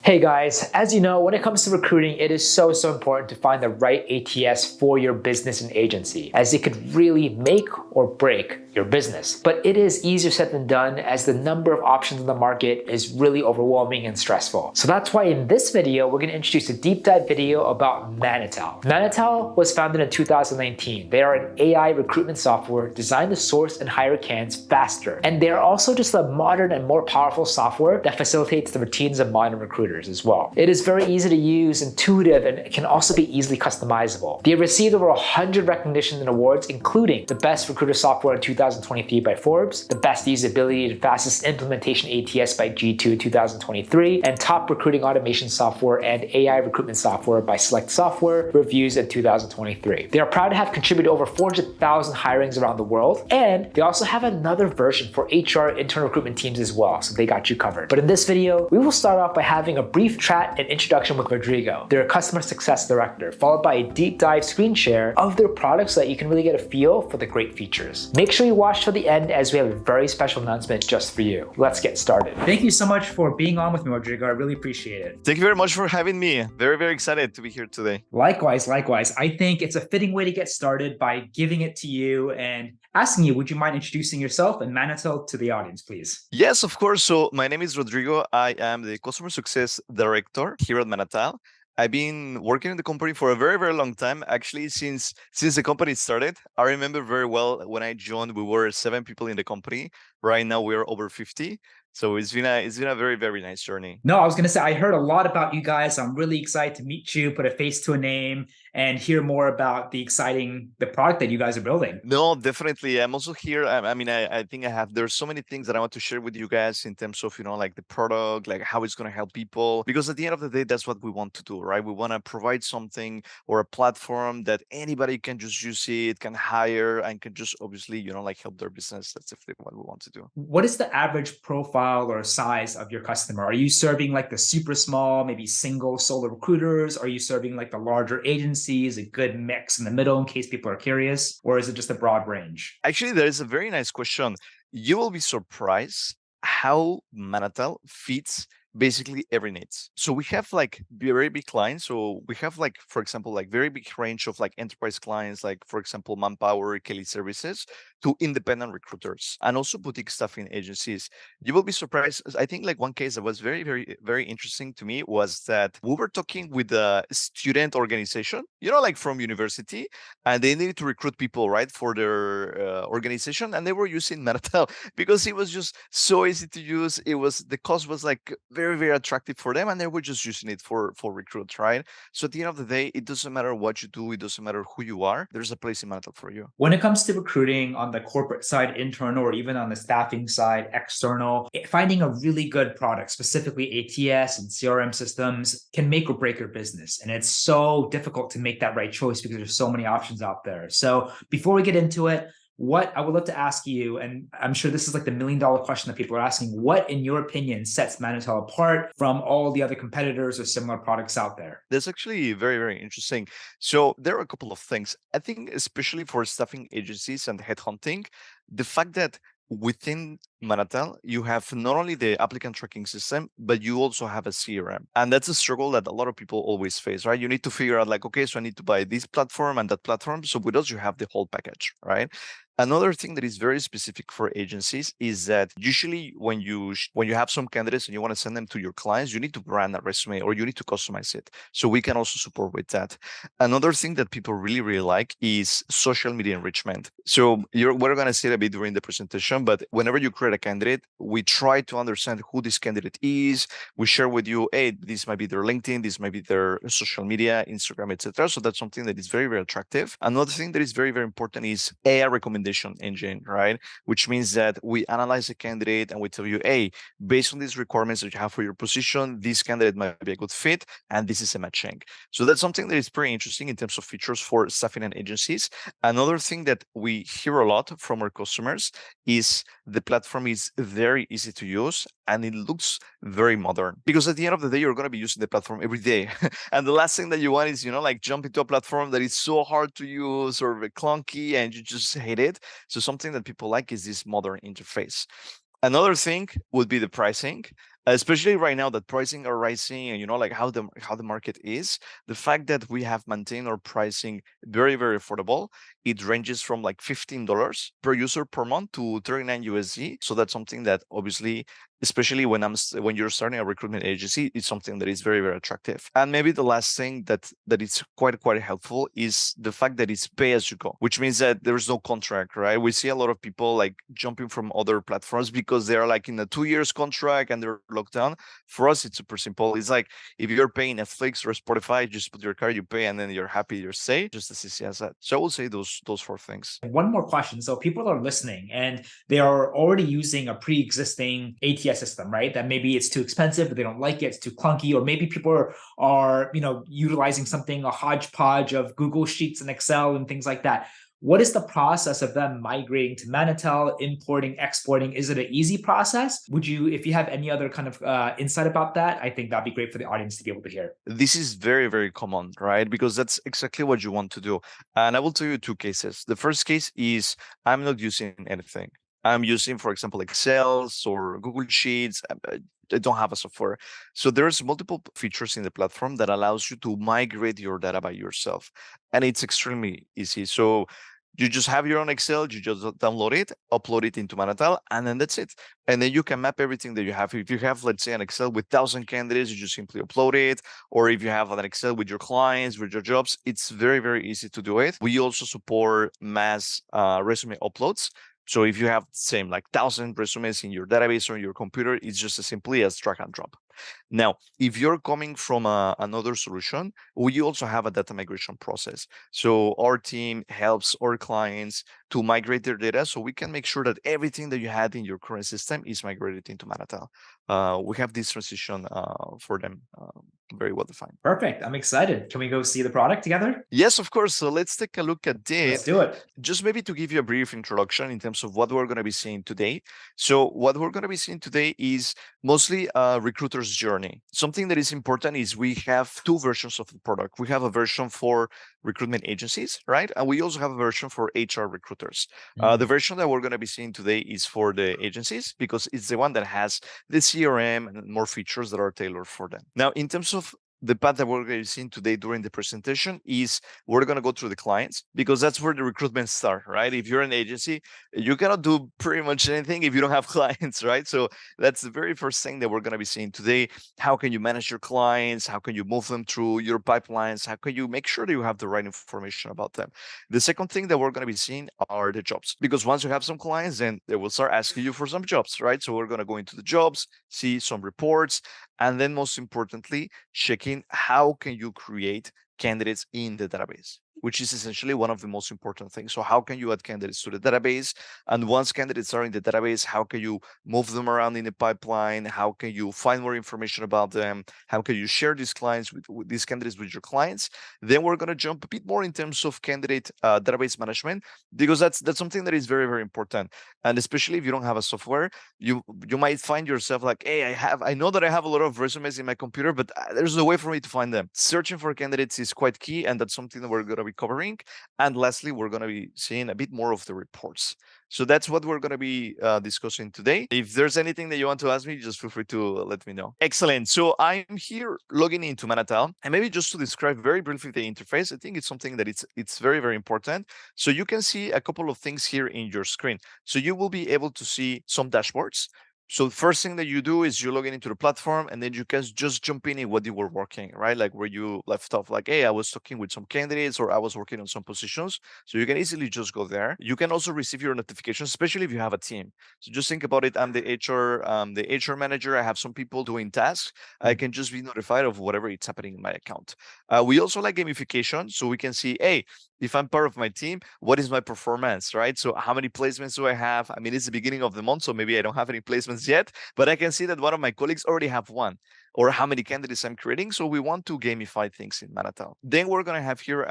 Hey guys, as you know, when it comes to recruiting, it is so important to find the right ATS for your business and agency, as it could really make or break your business. But it is easier said than done, as the number of options in the market is really overwhelming and stressful. So that's why in this video, we're going to introduce a deep dive video about Manatal. Manatal was founded in 2019. They are an AI recruitment software designed to source and hire candidates faster. And they are also just a modern and more powerful software that facilitates the routines of modern recruiters as well. It is very easy to use, intuitive, and it can also be easily customizable. They have received over 100 recognitions and awards, including the best recruiter software in 2023 by Forbes, the best usability and fastest implementation ATS by G2 in 2023, and top recruiting automation software and AI recruitment software by Select Software reviews in 2023. They are proud to have contributed over 400,000 hirings around the world, and they also have another version for HR internal recruitment teams as well, so they got you covered. But in this video, we will start off by having a brief chat and introduction with Rodrigo, their customer success director, followed by a deep dive screen share of their products so that you can really get a feel for the great features. Make sure you watch till the end, as we have a very special announcement just for you. Let's get started. Thank you so much for being on with me, Rodrigo. I really appreciate it. Thank you very much for having me. Very excited to be here today. Likewise. I think it's a fitting way to get started by giving it to you and asking you, would you mind introducing yourself and Manatal to the audience, please? Yes, of course. So my name is Rodrigo. I am the customer success director here at Manatal. I've been working in the company for a very long time. Actually, since the company started, I remember very well when I joined, we were 7 people in the company. Right now, we're over 50. So it's been a very nice journey. No, I was going to say, I heard a lot about you guys. I'm really excited to meet you, put a face to a name, and hear more about the product that you guys are building. No, definitely. I'm also here. I think there's so many things that I want to share with you guys in terms of, like the product, like how it's going to help people. Because at the end of the day, that's what we want to do, right? We want to provide something or a platform that anybody can just use it, can hire, and can just obviously, like help their business. That's definitely what we want to do. What is the average profile or size of your customer? Are you serving like the super small, maybe single solo recruiters? Are you serving like the larger agencies, a good mix in the middle in case people are curious? Or is it just a broad range? Actually, there is a very nice question. You will be surprised how Manatal fits basically every needs. So we have like very big clients. So we have like, for example, like very big range of like enterprise clients, like for example, Manpower, Kelly Services, to independent recruiters and also boutique staffing agencies. You will be surprised. I think like one case that was very interesting to me was that we were talking with a student organization, like from university, and they needed to recruit people, right, for their organization, and they were using Manatal because it was just so easy to use. The cost was like very attractive for them, and they were just using it for recruits, right? So at the end of the day, it doesn't matter what you do, it doesn't matter who you are. There's a place in Manatal for you. When it comes to recruiting on the corporate side, internal, or even on the staffing side, external, finding a really good product, specifically ATS and CRM systems, can make or break your business. And it's so difficult to make that right choice because there's so many options out there. So before we get into it, what I would love to ask you, and I'm sure this is like the $1 million question that people are asking, what in your opinion sets Manatal apart from all the other competitors or similar products out there? That's actually very interesting. So there are a couple of things. I think especially for staffing agencies and headhunting, the fact that within Manatal, you have not only the applicant tracking system, but you also have a CRM. And that's a struggle that a lot of people always face, right? You need to figure out like, okay, so I need to buy this platform and that platform. So with us, you have the whole package, right? Another thing that is very specific for agencies is that usually when you have some candidates and you want to send them to your clients, you need to brand a resume or you need to customize it. So we can also support with that. Another thing that people really like is social media enrichment. So we're going to see it a bit during the presentation, but whenever you create a candidate, we try to understand who this candidate is. We share with you, hey, this might be their LinkedIn, this might be their social media, Instagram, etc. So that's something that is very attractive. Another thing that is very important is AI recommendation engine, right? Which means that we analyze a candidate and we tell you, hey, based on these requirements that you have for your position, this candidate might be a good fit, and this is a matching. So that's something that is pretty interesting in terms of features for staffing and agencies. Another thing that we hear a lot from our customers is the platform is very easy to use and it looks very modern, because at the end of the day, you're going to be using the platform every day. And the last thing that you want is, like jump into a platform that is so hard to use or clunky and you just hate it. So something that people like is this modern interface. Another thing would be the pricing. especially right now that pricing are rising, and like how the market is. The fact that we have maintained our pricing very, very affordable. It ranges from like $15 per user per month to 39 USD. So that's something that obviously, especially when you're starting a recruitment agency, it's something that is very, very attractive. And maybe the last thing that is quite helpful is the fact that it's pay as you go, which means that there's no contract, right? We see a lot of people like jumping from other platforms because they are like in a 2 years contract and they're locked down. For us, it's super simple. It's like if you're paying Netflix or Spotify, just put your card, you pay, and then you're happy, you're safe. Just as easy as that. So I will say those four things. One more question. So people are listening and they are already using a pre-existing ATS system, right? That maybe it's too expensive, or they don't like it, it's too clunky, or maybe people are utilizing something, a hodgepodge of Google Sheets and Excel and things like that. What is the process of them migrating to Manatal, importing, exporting? Is it an easy process? Would you, if you have any other kind of insight about that, I think that'd be great for the audience to be able to hear. This is very, very common, right? Because that's exactly what you want to do. And I will tell you two cases. The first case is I'm not using anything. I'm using, for example, Excel or Google Sheets. I don't have a software. So there's multiple features in the platform that allows you to migrate your data by yourself. And it's extremely easy. So you just have your own Excel, you just download it, upload it into Manatal, and then that's it. And then you can map everything that you have. If you have, let's say, an Excel with 1,000 candidates, you just simply upload it. Or if you have an Excel with your clients, with your jobs, it's very, very easy to do it. We also support mass resume uploads. So if you have same like 1,000 resumes in your database or in your computer, it's just as simply as drag and drop. Now, if you're coming from another solution, we also have a data migration process. So our team helps our clients to migrate their data so we can make sure that everything that you had in your current system is migrated into Manatal. We have this transition for them very well defined. Perfect. I'm excited. Can we go see the product together? Yes, of course. So let's take a look at Let's it. do it. Just maybe to give you a brief introduction in terms of what we're going to be seeing today. So what we're going to be seeing today is mostly a recruiter's journey. Something that is important is we have two versions of the product. We have a version for recruitment agencies, right? And we also have a version for HR recruiters. The version that we're going to be seeing today is for the agencies because it's the one that has the CRM and more features that are tailored for them. Now, in terms of the path that we're going to be seeing today during the presentation is we're going to go through the clients because that's where the recruitment start, right? If you're an agency, you cannot do pretty much anything if you don't have clients, right? So that's the very first thing that we're going to be seeing today. How can you manage your clients? How can you move them through your pipelines? How can you make sure that you have the right information about them? The second thing that we're going to be seeing are the jobs, because once you have some clients, then they will start asking you for some jobs, right? So we're going to go into the jobs, see some reports, and then most importantly, checking how can you create candidates in the database, which is essentially one of the most important things. So how can you add candidates to the database? And once candidates are in the database, how can you move them around in the pipeline? How can you find more information about them? How can you share these clients with these candidates with your clients? Then we're going to jump a bit more in terms of candidate database management, because that's something that is very, very important. And especially if you don't have a software, you might find yourself like, hey, I know that I have a lot of resumes in my computer, but there's no way for me to find them. Searching for candidates is quite key, and that's something that we're going to be covering. And lastly, we're going to be seeing a bit more of the reports. So that's what we're going to be discussing today. If there's anything that you want to ask me, just feel free to let me know. Excellent. So I'm here logging into Manatal, and maybe just to describe very briefly the interface, I think it's something that it's very, very important. So you can see a couple of things here in your screen. So you will be able to see some dashboards. So the first thing that you do is you log in into the platform, and then you can just jump in what you were working, right? Like where you left off, like, hey, I was talking with some candidates or I was working on some positions. So you can easily just go there. You can also receive your notifications, especially if you have a team. So just think about it. I'm the HR manager. I have some people doing tasks. I can just be notified of whatever is happening in my account. We also like gamification. So we can see, hey, if I'm part of my team, what is my performance, right? So how many placements do I have? I mean, it's the beginning of the month, so maybe I don't have any placements yet, but I can see that one of my colleagues already have one, or how many candidates I'm creating. So we want to gamify things in Manatal. Then we're going to have here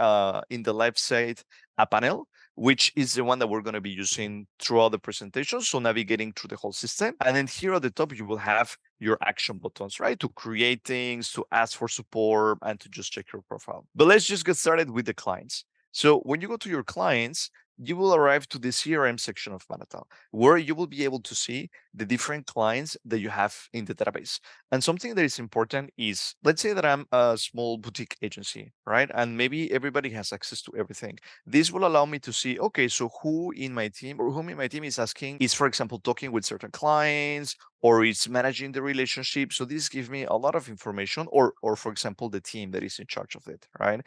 in the left side a panel, which is the one that we're going to be using throughout the presentation. So navigating through the whole system. And then here at the top, you will have your action buttons, right? To create things, to ask for support, and to just check your profile. But let's just get started with the clients. So when you go to your clients, you will arrive to the CRM section of Manatal, where you will be able to see the different clients that you have in the database. And something that is important is, let's say that I'm a small boutique agency, right? And maybe everybody has access to everything. This will allow me to see, okay, so who in my team or whom in my team is asking, is, for example, talking with certain clients, or it's managing the relationship. So this gives me a lot of information, or for example, the team that is in charge of it, right?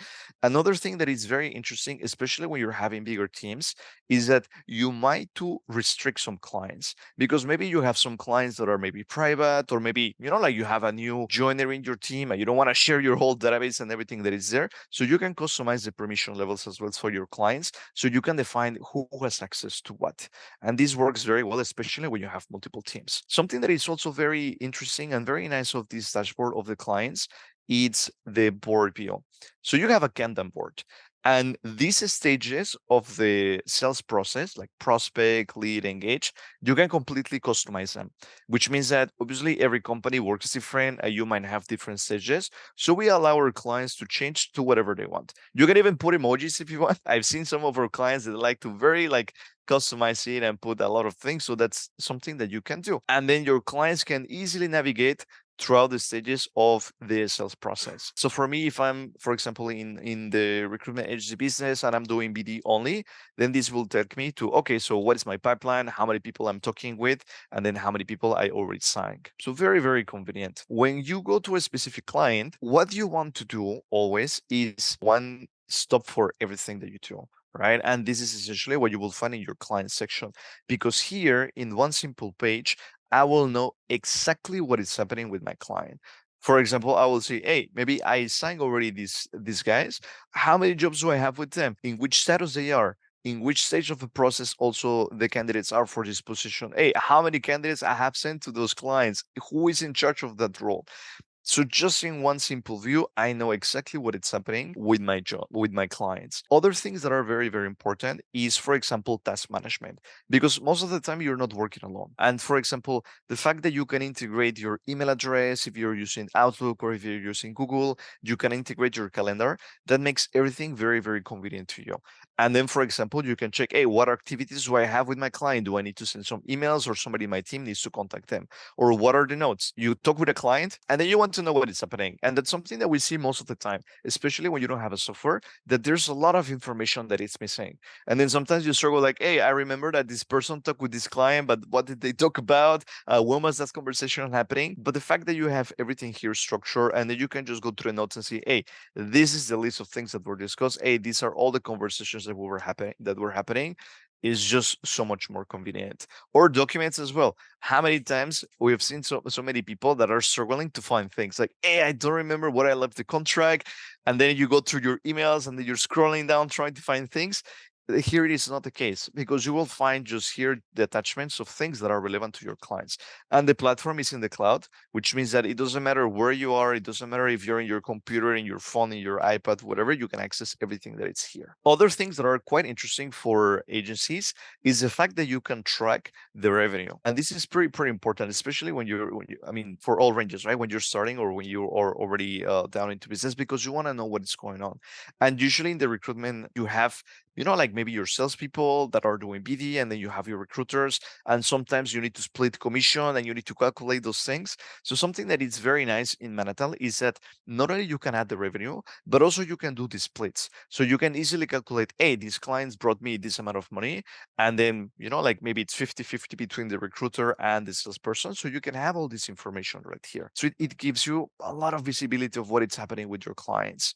Another thing that is very interesting, especially when you're having bigger teams, is that you might to restrict some clients, because maybe you have some clients that are maybe private, or maybe, like you have a new joiner in your team and you don't want to share your whole database and everything that is there. So you can customize the permission levels as well for your clients. So you can define who has access to what. And this works very well, especially when you have multiple teams. Something that is also very interesting and very nice of this dashboard of the clients, it's the board view. So you have a Kanban board. And these stages of the sales process, like prospect, lead, engage, you can completely customize them, which means that obviously every company works different and you might have different stages. So we allow our clients to change to whatever they want. You can even put emojis if you want. I've seen some of our clients that like to very like customize it and put a lot of things. So that's something that you can do. And then your clients can easily navigate throughout the stages of the sales process. So for me, if I'm, for example, in the recruitment agency business and I'm doing BD only, then this will take me to, okay, so what is my pipeline, how many people I'm talking with, and then how many people I already signed. So very, very convenient. When you go to a specific client, what you want to do always is one stop for everything that you do, right? And this is essentially what you will find in your client section, because here in one simple page, I will know exactly what is happening with my client. For example, I will say, hey, maybe I signed already these guys. How many jobs do I have with them? In which status they are? In which stage of the process also the candidates are for this position? Hey, how many candidates I have sent to those clients? Who is in charge of that role? So just in one simple view, I know exactly what is happening with my job, with my clients. Other things that are very, very important is, for example, task management, because most of the time you're not working alone. And for example, the fact that you can integrate your email address, if you're using Outlook or if you're using Google, you can integrate your calendar. That makes everything very, very convenient to you. And then, for example, you can check, hey, what activities do I have with my client? Do I need to send some emails, or somebody in my team needs to contact them? Or what are the notes? You talk with a client and then you want to know what is happening. And that's something that we see most of the time, especially when you don't have a software, that there's a lot of information that is missing. And then sometimes you struggle like, hey, I remember that this person talked with this client, but what did they talk about? When was that conversation happening? But the fact that you have everything here structured, and then you can just go to the notes and see, hey, this is the list of things that were discussed. Hey, these are all the conversations that were happening, is just so much more convenient. Or documents as well. How many times we have seen so many people that are struggling to find things like, hey, I don't remember what I left the contract. And then you go through your emails and then you're scrolling down trying to find things. Here it is not the case, because you will find just here the attachments of things that are relevant to your clients. And the platform is in the cloud, which means that it doesn't matter where you are. It doesn't matter if you're in your computer, in your phone, in your iPad, whatever, you can access everything that is here. Other things that are quite interesting for agencies is the fact that you can track the revenue. And this is pretty important, especially I mean, for all ranges, right? When you're starting or when you are already down into business, because you want to know what is going on. And usually in the recruitment, you have, like maybe your salespeople that are doing BD, and then you have your recruiters, and sometimes you need to split commission and you need to calculate those things. So something that is very nice in Manatal is that not only you can add the revenue, but also you can do the splits. So you can easily calculate, hey, these clients brought me this amount of money, and then, like maybe it's 50-50 between the recruiter and the salesperson. So you can have all this information right here. So it gives you a lot of visibility of what is happening with your clients.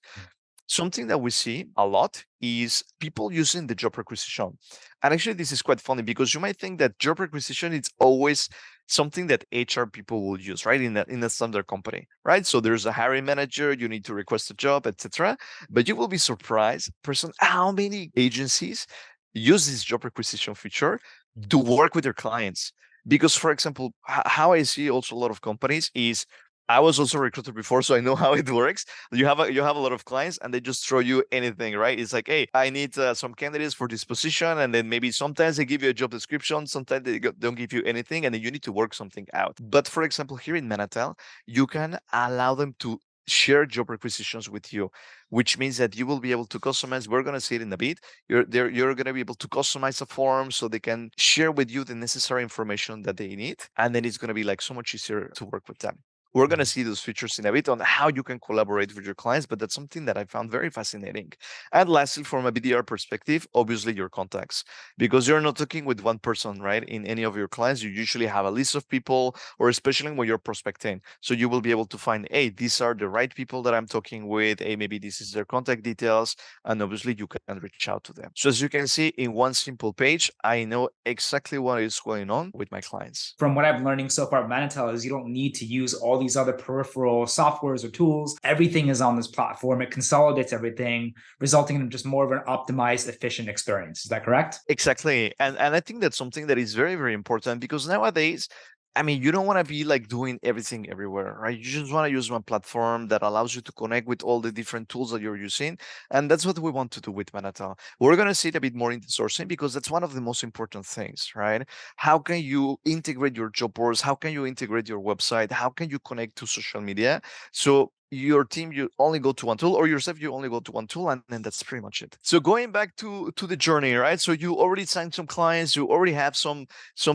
Something that we see a lot is people using the job requisition. And actually, this is quite funny, because you might think that job requisition is always something that HR people will use, right? In a standard company, right? So there's a hiring manager, you need to request a job, etc. But you will be surprised, person, how many agencies use this job requisition feature to work with their clients. Because, for example, how I see also a lot of companies is, I was also a recruiter before, so I know how it works. You have a lot of clients, and they just throw you anything, right? It's like, hey, I need some candidates for this position, and then maybe sometimes they give you a job description, sometimes they don't give you anything, and then you need to work something out. But for example, here in Manatal, you can allow them to share job requisitions with you, which means that you will be able to customize. We're going to see it in a bit. You're going to be able to customize a form so they can share with you the necessary information that they need. And then it's going to be like so much easier to work with them. We're going to see those features in a bit on how you can collaborate with your clients, but that's something that I found very fascinating. And lastly, from a BDR perspective, obviously your contacts, because you're not talking with one person, right? In any of your clients, you usually have a list of people, or especially when you're prospecting. So you will be able to find, hey, these are the right people that I'm talking with. Hey, maybe this is their contact details. And obviously you can reach out to them. So as you can see in one simple page, I know exactly what is going on with my clients. From what I'm learning so far at Manatal is you don't need to use all these other peripheral softwares or tools. Everything is on this platform. It consolidates everything, resulting in just more of an optimized, efficient experience. Is that correct? Exactly. And I think that's something that is very, very important, because nowadays, I mean, you don't want to be like doing everything everywhere, right? You just want to use one platform that allows you to connect with all the different tools that you're using. And that's what we want to do with Manatal. We're going to see it a bit more into sourcing, because that's one of the most important things, right? How can you integrate your job boards? How can you integrate your website? How can you connect to social media? So your team, you only go to one tool, or yourself, you only go to one tool, and then that's pretty much it. So going back to the journey, right? So you already signed some clients, you already have some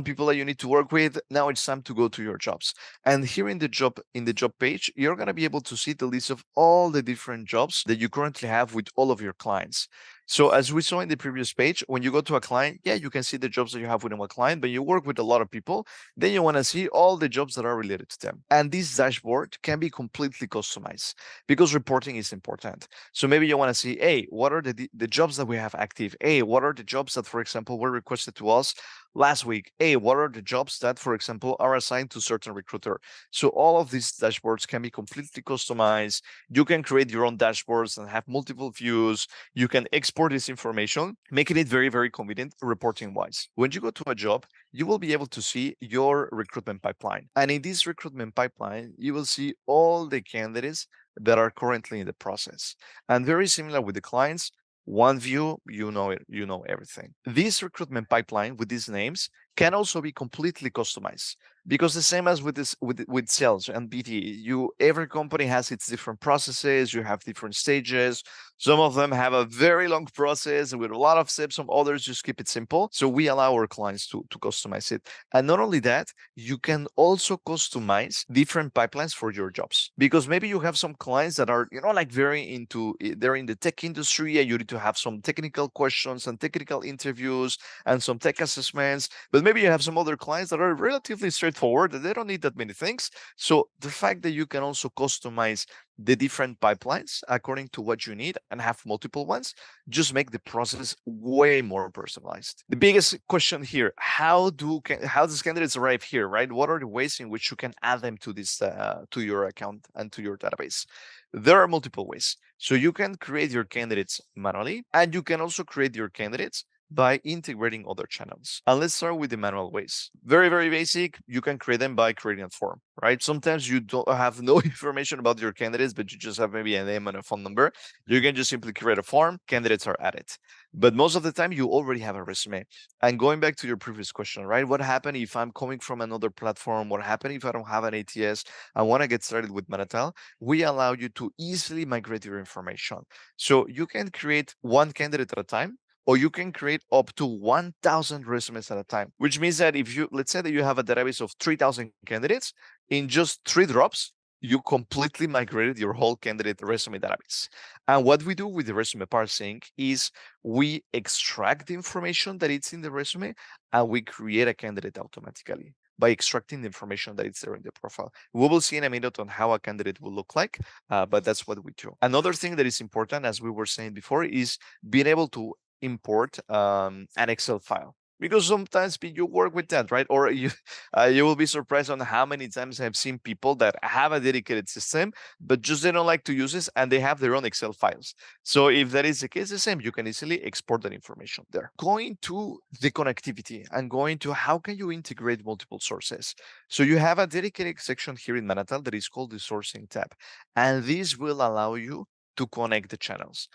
people that you need to work with. Now it's time to go to your jobs. And here in the job page, you're going to be able to see the list of all the different jobs that you currently have with all of your clients. So as we saw in the previous page, when you go to a client, yeah, you can see the jobs that you have within a client, but you work with a lot of people, then you want to see all the jobs that are related to them. And this dashboard can be completely customized, because reporting is important. So maybe you want to see, hey, what are the jobs that we have active? Hey, what are the jobs that, for example, were requested to us last week? Hey, what are the jobs that, for example, are assigned to certain recruiter? So all of these dashboards can be completely customized. You can create your own dashboards and have multiple views. You can export this information, making it very, very convenient reporting wise. When you go to a job, you will be able to see your recruitment pipeline. And in this recruitment pipeline, you will see all the candidates that are currently in the process. And very similar with the clients, one view, you know it, you know everything. This recruitment pipeline with these names can also be completely customized, because the same as with this with sales and BT, every company has its different processes. You have different stages. Some of them have a very long process with a lot of steps. Some others just keep it simple. So we allow our clients to customize it. And not only that, you can also customize different pipelines for your jobs, because maybe you have some clients that are, like very into, they're in the tech industry, and you need to have some technical questions and technical interviews and some tech assessments. But maybe you have some other clients that are relatively straightforward, that they don't need that many things. So the fact that you can also customize the different pipelines according to what you need and have multiple ones just make the process way more personalized. The biggest question here, how does candidates arrive here, right? What are the ways in which you can add them to this to your account and to your database? There are multiple ways. So you can create your candidates manually, and you can also create your candidates by integrating other channels. And let's start with the manual ways. Very, very basic. You can create them by creating a form, right? Sometimes you don't have no information about your candidates, but you just have maybe a name and a phone number. You can just simply create a form, candidates are added. But most of the time, you already have a resume. And going back to your previous question, right? What happened if I'm coming from another platform? What happened if I don't have an ATS? I want to get started with Manatal. We allow you to easily migrate your information. So you can create one candidate at a time, or you can create up to 1,000 resumes at a time, which means that if you, let's say that you have a database of 3,000 candidates, in just 3 drops, you completely migrated your whole candidate resume database. And what we do with the resume parsing is we extract the information that is in the resume, and we create a candidate automatically by extracting the information that is there in the profile. We will see in a minute on how a candidate will look like, but that's what we do. Another thing that is important, as we were saying before, is being able to import an Excel file, because sometimes you work with that, right? Or you will be surprised on how many times I've seen people that have a dedicated system, but just they don't like to use this, and they have their own Excel files. So if that is the case, the same, you can easily export that information there. Going to the connectivity and going to how can you integrate multiple sources. So you have a dedicated section here in Manatal that is called the sourcing tab, and this will allow you to connect the channels.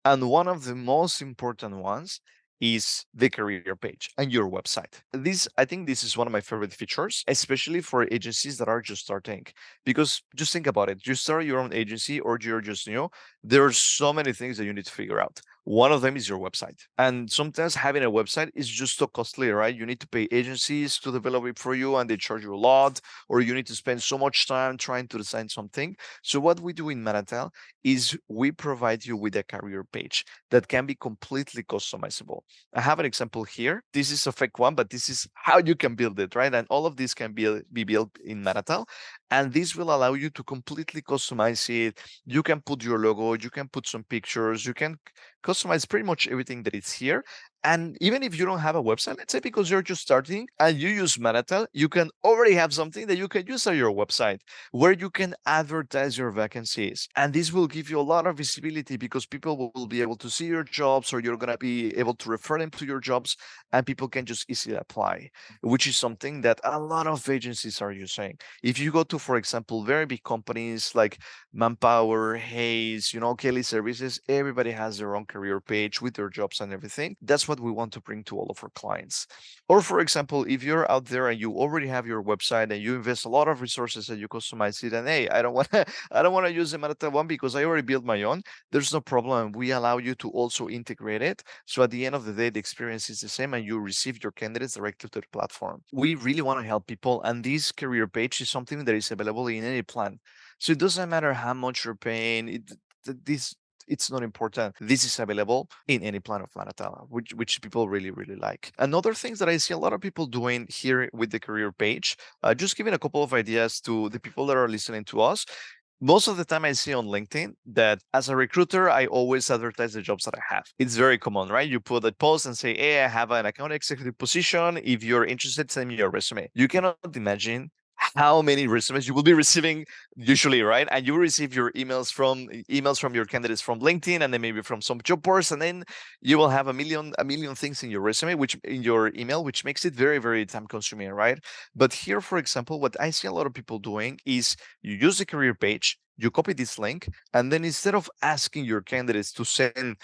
And one of the most important ones is the career page and your website. I think this is one of my favorite features, especially for agencies that are just starting. Because just think about it. You start your own agency or you're just new, there are so many things that you need to figure out. One of them is your website. And sometimes having a website is just so costly, right? You need to pay agencies to develop it for you and they charge you a lot, or you need to spend so much time trying to design something. So what we do in Manatal is we provide you with a career page that can be completely customizable. I have an example here. This is a fake one, but this is how you can build it, right? And all of this can be built in Manatal. And this will allow you to completely customize it. You can put your logo, you can put some pictures, you can customize pretty much everything that is here. And even if you don't have a website, let's say because you're just starting and you use Manatal, you can already have something that you can use on your website where you can advertise your vacancies. And this will give you a lot of visibility because people will be able to see your jobs, or you're going to be able to refer them to your jobs, and people can just easily apply, which is something that a lot of agencies are using. If you go to, for example, very big companies like Manpower, Hayes, Kelly Services, everybody has their own career page with their jobs and everything. That's what we want to bring to all of our clients. Or for example, if you're out there and you already have your website and you invest a lot of resources and you customize it, and hey, I don't want to I don't want to use the Manatal one because I already built my own, there's no problem. We allow you to also integrate it. So at the end of the day, the experience is the same and you receive your candidates directly to the platform. We really want to help people, and this career page is something that is available in any plan. So it doesn't matter how much you're paying. It's not important. This is available in any plan of Manatal, which people really, really like. Another things that I see a lot of people doing here with the career page, just giving a couple of ideas to the people that are listening to us. Most of the time I see on LinkedIn that as a recruiter, I always advertise the jobs that I have. It's very common, right? You put a post and say, hey, I have an account executive position. If you're interested, send me your resume. You cannot imagine how many resumes you will be receiving usually, right? And you will receive your emails from your candidates from LinkedIn, and then maybe from some job boards, and then you will have a million things in your resume, which in your email, which makes it very, very time consuming, right? But here, for example, what I see a lot of people doing is you use the career page, you copy this link, and then instead of asking your candidates to send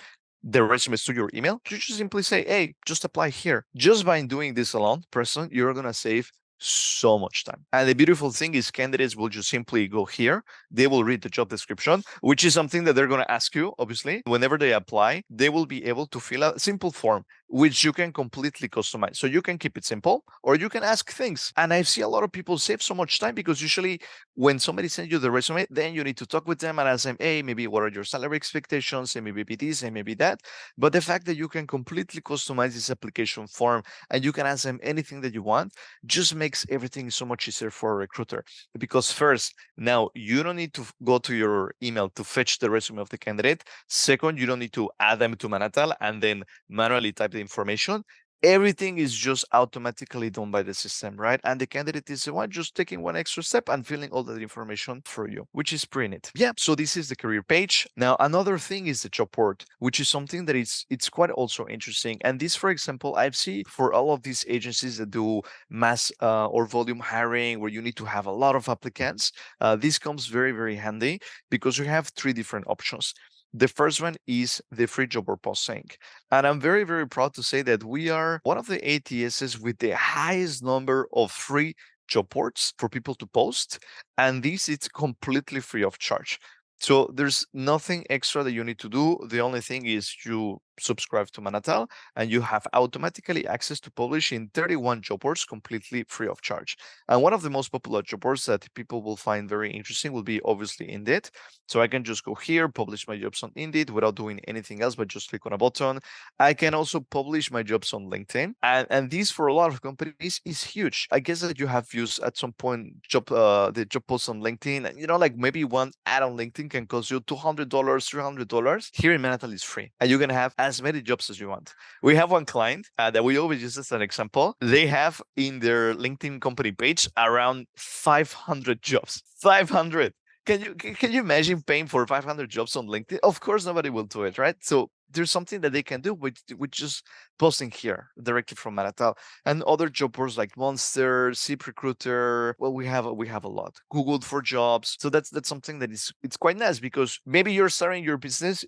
their resumes to your email, you just simply say, hey, just apply here. Just by doing this alone, person, you're going to save so much time. And the beautiful thing is candidates will just simply go here. They will read the job description, which is something that they're going to ask you, obviously. Whenever they apply, they will be able to fill out a simple form, which you can completely customize. So you can keep it simple or you can ask things. And I see a lot of people save so much time because usually when somebody sends you the resume, then you need to talk with them and ask them, hey, maybe what are your salary expectations? And maybe this and maybe that. But the fact that you can completely customize this application form and you can ask them anything that you want just makes everything so much easier for a recruiter. Because first, now you don't need to go to your email to fetch the resume of the candidate. Second, you don't need to add them to Manatal and then manually type the information. Everything is just automatically done by the system, right? And the candidate is the one just taking one extra step and filling all that information for you, which is pretty neat. Yeah, so this is the career page. Now, another thing is the job board, which is something that it's quite also interesting. And this, for example, I've seen for all of these agencies that do mass or volume hiring, where you need to have a lot of applicants. This comes very, very handy because you have three different options. The first one is the free job board posting. And I'm very, very proud to say that we are one of the ATSs with the highest number of free job boards for people to post. And this is completely free of charge. So there's nothing extra that you need to do. The only thing is you subscribe to Manatal and you have automatically access to publish in 31 job boards completely free of charge. And one of the most popular job boards that people will find very interesting will be obviously Indeed. So I can just go here, publish my jobs on Indeed without doing anything else, but just click on a button. I can also publish my jobs on LinkedIn. And this for a lot of companies is huge. I guess that you have used at some point the job posts on LinkedIn. And like maybe one ad on LinkedIn can cost you $200, $300. Here in Manatal is free. And you can have as many jobs as you want. We have one client that we always use as an example. They have in their LinkedIn company page around 500 jobs. 500. Can you imagine paying for 500 jobs on LinkedIn? Of course, nobody will do it, right? So there's something that they can do with just posting here directly from Manatal. And other job boards like Monster, ZipRecruiter. Well, we have a lot. Google for jobs. So that's something that it's quite nice, because maybe you're starting your business.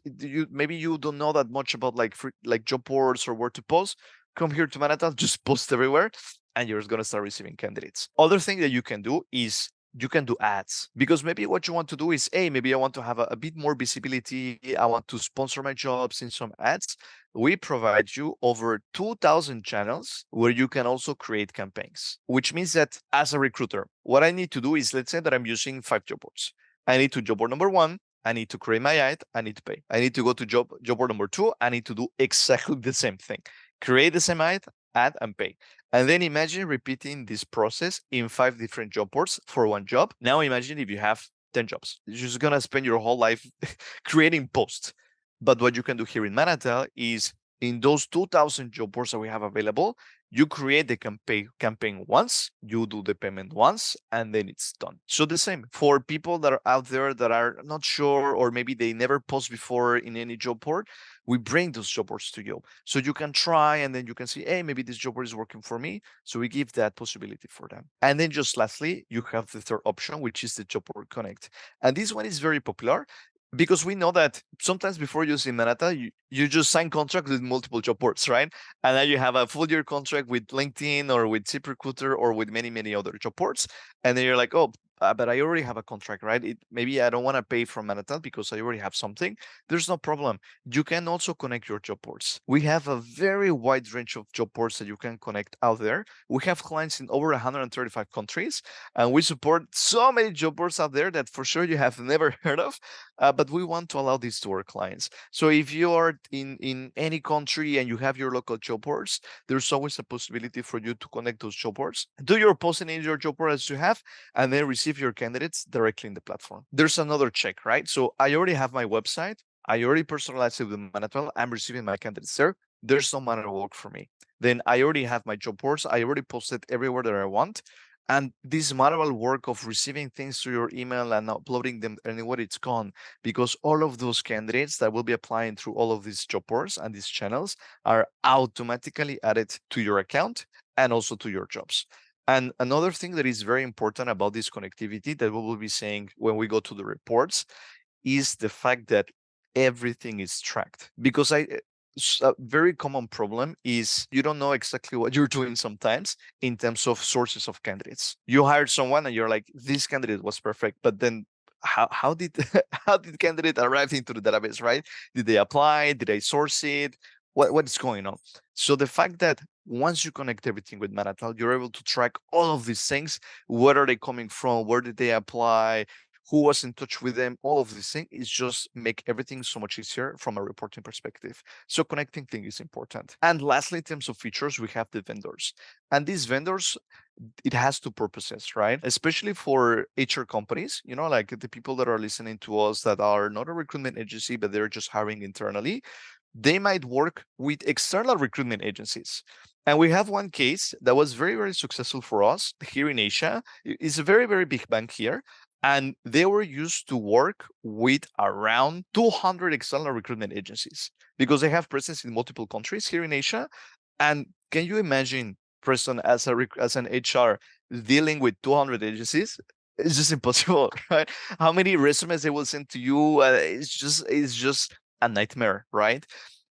Maybe you don't know that much about like job boards or where to post. Come here to Manatal, just post everywhere, and you're gonna start receiving candidates. Other thing that you can do is you can do ads, because maybe what you want to do is, hey, maybe I want to have a bit more visibility. I want to sponsor my jobs in some ads. We provide you over 2,000 channels where you can also create campaigns, which means that as a recruiter, what I need to do is, let's say that I'm using 5 job boards. I need to job board number 1. I need to create my ad. I need to pay. I need to go to job board number 2. I need to do exactly the same thing. Create the same ad and pay. And then imagine repeating this process in 5 different job boards for one job. Now imagine if you have 10 jobs. You're just going to spend your whole life creating posts. But what you can do here in Manatal is, in those 2,000 job boards that we have available, you create the campaign once, you do the payment once, and then it's done. So the same for people that are out there that are not sure, or maybe they never post before in any job board, we bring those job boards to you. So you can try, and then you can see, hey, maybe this job board is working for me. So we give that possibility for them. And then just lastly, you have the third option, which is the Job Board Connect. And this one is very popular, because we know that sometimes before using Manatal, you just sign contracts with multiple job boards, right? And then you have a full year contract with LinkedIn or with ZipRecruiter or with many other job boards. And then you're like, oh, but I already have a contract, right? Maybe I don't want to pay from Manatal because I already have something. There's no problem. You can also connect your job boards. We have a very wide range of job boards that you can connect out there. We have clients in over 135 countries, and we support so many job boards out there that for sure you have never heard of. But we want to allow this to our clients. So if you are in any country and you have your local job boards, there's always a possibility for you to connect those job boards, do your posting in your job board as you have, and then receive your candidates directly in the platform. There's another check, right? So I already have my website. I already personalized it with Manatal. I'm receiving my candidates there. There's no manual work for me. Then I already have my job boards. I already posted everywhere that I want. And this manual work of receiving things to your email and uploading them anywhere, it's gone, because all of those candidates that will be applying through all of these job boards and these channels are automatically added to your account and also to your jobs. And another thing that is very important about this connectivity that we will be saying when we go to the reports is the fact that everything is tracked. Because a very common problem is you don't know exactly what you're doing sometimes in terms of sources of candidates. You hired someone and you're like, this candidate was perfect, but then how did how did candidate arrive into the database, right? Did they apply? Did I source it? What is going on? So the fact that once you connect everything with Manatal, you're able to track all of these things. Where are they coming from? Where did they apply? Who was in touch with them? All of these things is just make everything so much easier from a reporting perspective. So connecting things is important. And lastly, in terms of features, we have the vendors. And these vendors, it has two purposes, right? Especially for HR companies, like the people that are listening to us that are not a recruitment agency, but they're just hiring internally. They might work with external recruitment agencies. And we have one case that was very successful for us here in Asia. It's a very big bank here. And they were used to work with around 200 external recruitment agencies because they have presence in multiple countries here in Asia. And can you imagine, Preston, as an HR dealing with 200 agencies? It's just impossible, right? How many resumes they will send to you? It's just a nightmare, right?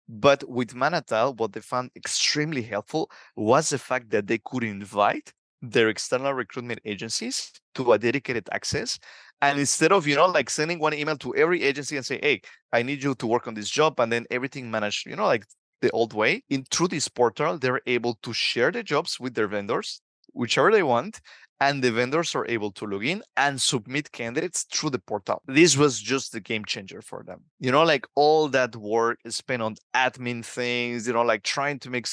But with Manatal, what they found extremely helpful was the fact that they could invite their external recruitment agencies to a dedicated access. And instead of, like sending one email to every agency and say, hey, I need you to work on this job, and then everything managed, like the old way, through this portal, they're able to share the jobs with their vendors, whichever they want, and the vendors are able to log in and submit candidates through the portal. This was just a game changer for them. Like all that work is spent on admin things, like trying to make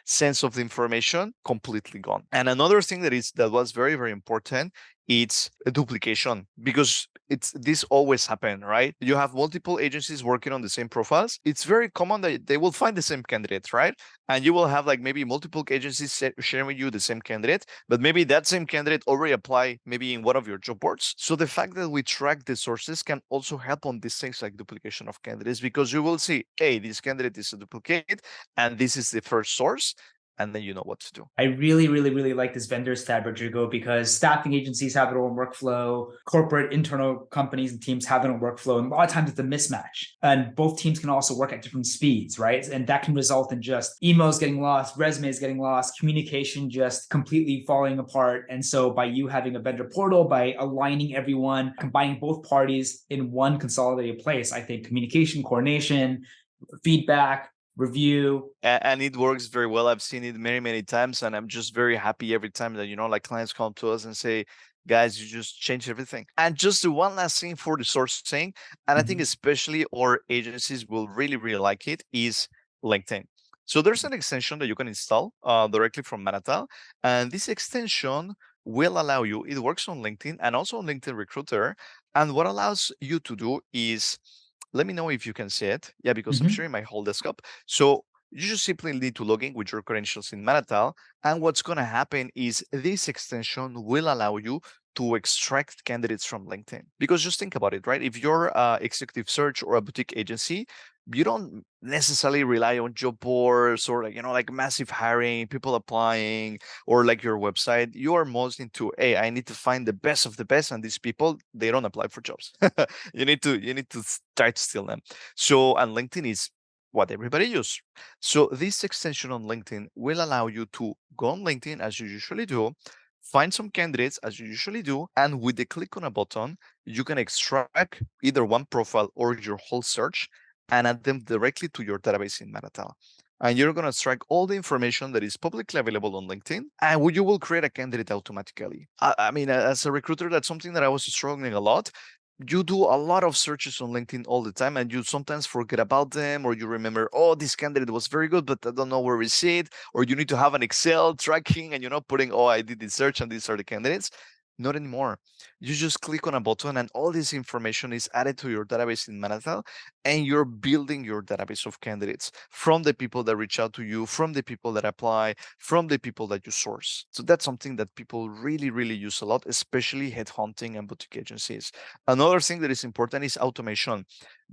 sense of the information, completely gone. And another thing that was very important it's a duplication, because this always happen, right? You have multiple agencies working on the same profiles. It's very common that they will find the same candidates, right? And you will have like maybe multiple agencies sharing you the same candidate, but maybe that same candidate already apply maybe in one of your job boards. So the fact that we track the sources can also help on these things like duplication of candidates, because you will see, hey, this candidate is a duplicate and this is the first source, and then you know what to do. I really, really, really like this vendors tab, Rodrigo, because staffing agencies have their own workflow, corporate internal companies and teams have their own workflow, and a lot of times it's a mismatch. And both teams can also work at different speeds, right? And that can result in just emails getting lost, resumes getting lost, communication just completely falling apart. And so by you having a vendor portal, by aligning everyone, combining both parties in one consolidated place, I think communication, coordination, feedback, review. And it works very well. I've seen it many, many times, and I'm just very happy every time that, like clients come to us and say, guys, you just changed everything. And just the one last thing for the sourcing, and I think especially our agencies will really, really like it, is LinkedIn. So there's an extension that you can install directly from Manatal, and this extension will allow you, it works on LinkedIn and also on LinkedIn Recruiter. And what allows you to do is, let me know if you can see it. Yeah, because I'm sharing my whole desktop. So you just simply need to log in with your credentials in Manatal. And what's going to happen is this extension will allow you to extract candidates from LinkedIn. Because just think about it, right? If you're executive search or a boutique agency, you don't necessarily rely on job boards or like massive hiring, people applying, or like your website. You are most into, hey, I need to find the best of the best, and these people, they don't apply for jobs. you need to try to steal them. So, and LinkedIn is what everybody use. So this extension on LinkedIn will allow you to go on LinkedIn as you usually do, find some candidates as you usually do, and with the click on a button, you can extract either one profile or your whole search and add them directly to your database in Manatal. And you're going to extract all the information that is publicly available on LinkedIn, and you will create a candidate automatically. I mean, as a recruiter, that's something that I was struggling a lot. You do a lot of searches on LinkedIn all the time, and you sometimes forget about them, or you remember, oh, this candidate was very good, but I don't know where we see it. Or you need to have an Excel tracking and putting, oh, I did this search and these are the candidates. Not anymore. You just click on a button and all this information is added to your database in Manatal, and you're building your database of candidates from the people that reach out to you, from the people that apply, from the people that you source. So that's something that people really, really use a lot, especially headhunting and boutique agencies. Another thing that is important is automation,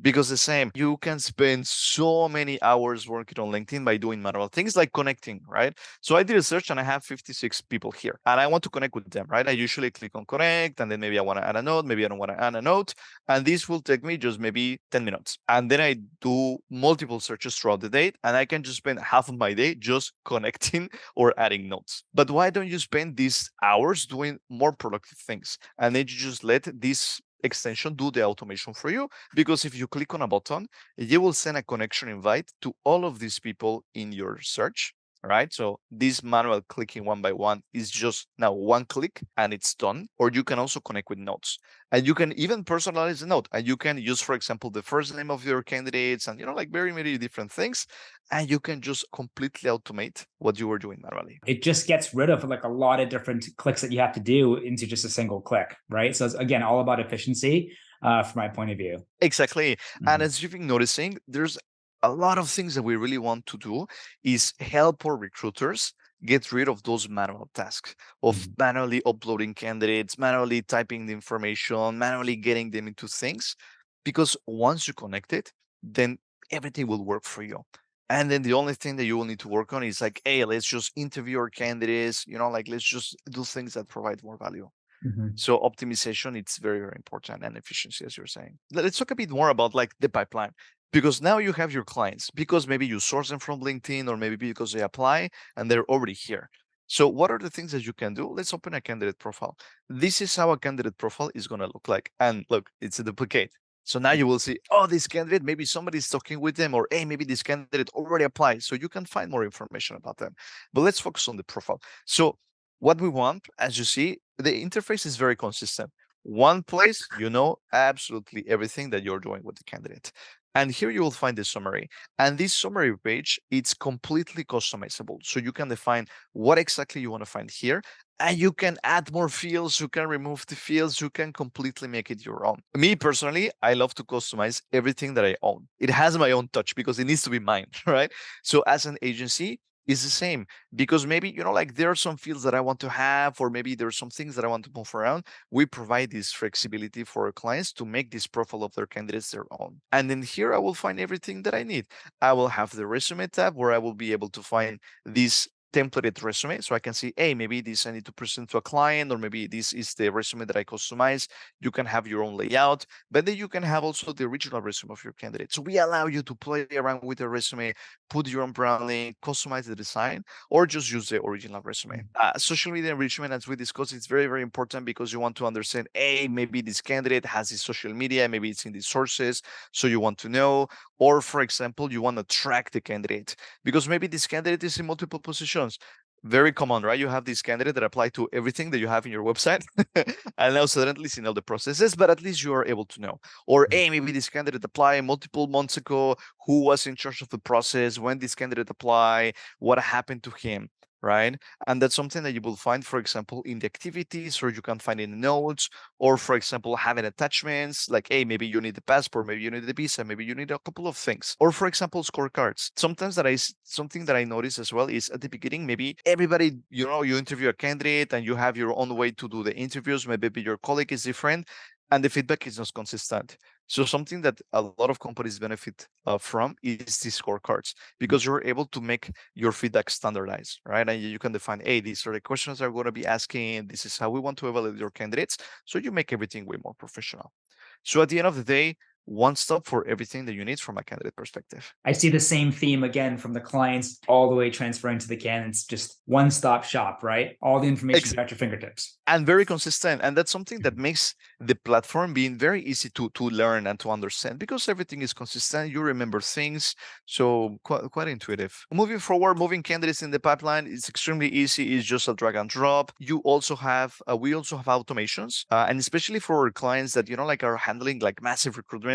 because the same, you can spend so many hours working on LinkedIn by doing manual things like connecting, right? So I did a search and I have 56 people here and I want to connect with them, right? I usually click on connect, and then maybe I want to add a note, maybe I don't want to add a note. And this will take me just maybe 10 minutes. And then I do multiple searches throughout the day, and I can just spend half of my day just connecting or adding notes. But why don't you spend these hours doing more productive things? And then you just let this extension do the automation for you, because if you click on a button, you will send a connection invite to all of these people in your search. Right. So this manual clicking one by one is just now one click and it's done. Or you can also connect with notes, and you can even personalize the note, and you can use, for example, the first name of your candidates and, like very, very different things. And you can just completely automate what you were doing manually. It just gets rid of like a lot of different clicks that you have to do into just a single click, right? So it's, again, all about efficiency from my point of view. Exactly. And as you've been noticing, there's a lot of things that we really want to do is help our recruiters get rid of those manual tasks of manually uploading candidates, manually typing the information, manually getting them into things. Because once you connect it, then everything will work for you. And then the only thing that you will need to work on is like, hey, let's just interview our candidates, like let's just do things that provide more value. So optimization, it's very, very important, and efficiency, as you're saying. Let's talk a bit more about like the pipeline, because now you have your clients, because maybe you source them from LinkedIn, or maybe because they apply and they're already here. So what are the things that you can do? Let's open a candidate profile. This is how a candidate profile is going to look like. And look, it's a duplicate. So now you will see, oh, this candidate, maybe somebody's talking with them, or hey, maybe this candidate already applied. So you can find more information about them. But let's focus on the profile. So what we want, as you see, the interface is very consistent. One place, absolutely everything that you're doing with the candidate. And here you will find the summary. And this summary page, it's completely customizable. So you can define what exactly you want to find here. and you can add more fields, you can remove the fields, you can completely make it your own. Me personally, I love to customize everything that I own. It has my own touch because it needs to be mine, right? So as an agency, it's the same, because maybe, like there are some fields that I want to have, or maybe there are some things that I want to move around. We provide this flexibility for our clients to make this profile of their candidates their own. And then here I will find everything that I need. I will have the resume tab where I will be able to find these templated resume, so I can see, hey, maybe this I need to present to a client, or maybe this is the resume that I customize. You can have your own layout, but then you can have also the original resume of your candidate. So we allow you to play around with the resume, put your own branding, customize the design, or just use the original resume. Social media enrichment, as we discussed, it's very, very important because you want to understand, hey, maybe this candidate has his social media, maybe it's in the sources, so you want to know. Or for example, you want to track the candidate because maybe this candidate is in multiple positions. Very common, right? You have this candidate that apply to everything that you have in your website, and now suddenly see all the processes, but at least you are able to know. Or, hey, maybe this candidate applied multiple months ago. Who was in charge of the process? When this candidate apply? What happened to him? Right? And that's something that you will find, for example, in the activities, or you can find in the notes, or for example, having attachments like, hey, maybe you need the passport, maybe you need the visa, maybe you need a couple of things. Or for example, scorecards. Something that I notice as well is at the beginning, maybe everybody, you interview a candidate and you have your own way to do the interviews. Maybe your colleague is different and the feedback is not consistent. So something that a lot of companies benefit from is these scorecards, because you're able to make your feedback standardized, right? And you can define, hey, these are the questions I'm going to be asking. This is how we want to evaluate your candidates. So you make everything way more professional. So at the end of the day, one stop for everything that you need from a candidate perspective. I see the same theme again from the clients all the way transferring to the candidates, just one-stop shop, right? All the information at your fingertips. And very consistent. And that's something that makes the platform being very easy to learn and to understand, because everything is consistent. You remember things. So quite intuitive. Moving forward, moving candidates in the pipeline is extremely easy. It's just a drag and drop. We also have automations, and especially for our clients that, like are handling like massive recruitments.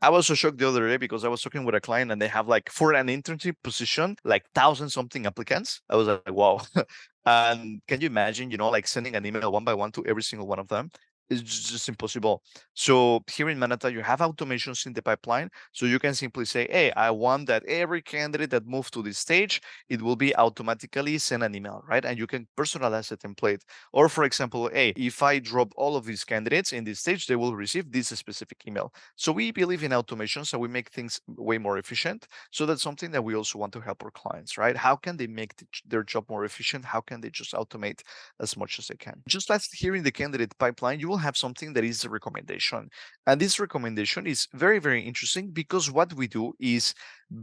I was so shocked the other day because I was talking with a client and they have like for an internship position, like 1,000 something applicants. I was like, wow. And can you imagine, like sending an email one by one to every single one of them? It's just impossible. So here in Manatal, you have automations in the pipeline. So you can simply say, hey, I want that every candidate that moved to this stage, it will be automatically send an email, right? And you can personalize a template. Or for example, hey, if I drop all of these candidates in this stage, they will receive this specific email. So we believe in automation, so we make things way more efficient. So that's something that we also want to help our clients, right? How can they make their job more efficient? How can they just automate as much as they can? Just like here in the candidate pipeline, you will have something that is a recommendation. And this recommendation is very, very interesting because what we do is